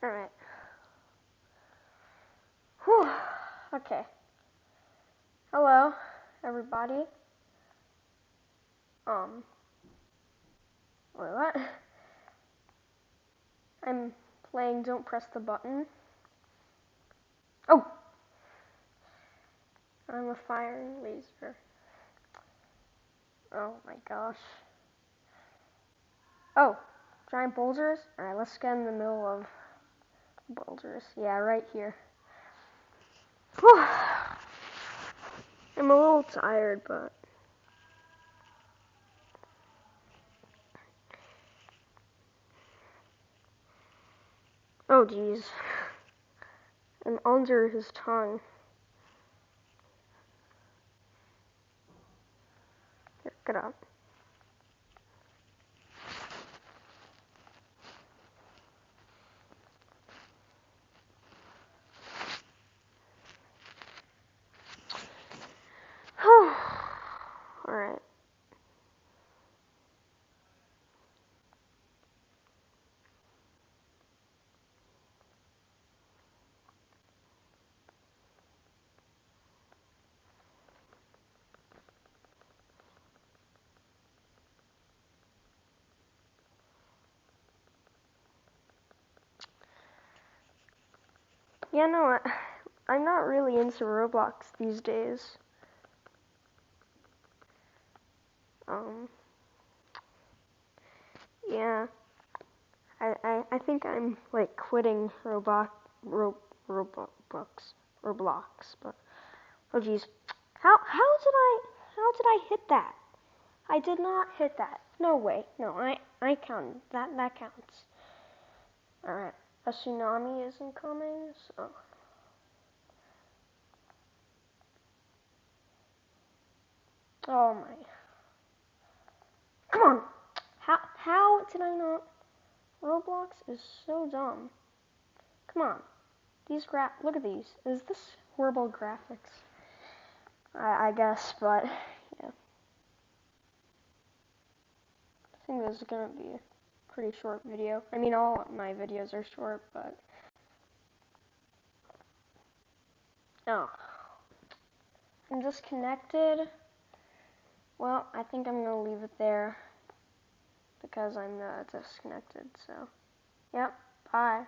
Alright. Whew. Okay. Hello, everybody. Wait, what? I'm playing Don't Press the Button. Oh! I'm a firing laser. Oh my gosh. Oh, giant boulders? Alright, let's get in the middle of boulders. Yeah, right here. Whew. I'm a little tired, but... Oh, jeez. I'm under his tongue. Here, get up. Alright. Yeah, no, I'm not really into Roblox these days. Yeah, I think I'm like quitting Roblox, but oh geez, how did I hit that? I did not hit that. No way. No, I counted. That counts. All right, a tsunami is incoming. So. Oh my. Come on. How did I not? Roblox is so dumb. Come on. Look at these. Is this horrible graphics? I guess, but yeah. I think this is gonna be a pretty short video. I mean, all my videos are short, but oh, I'm disconnected. Well, I think I'm gonna leave it there because I'm disconnected. So, yep. Bye.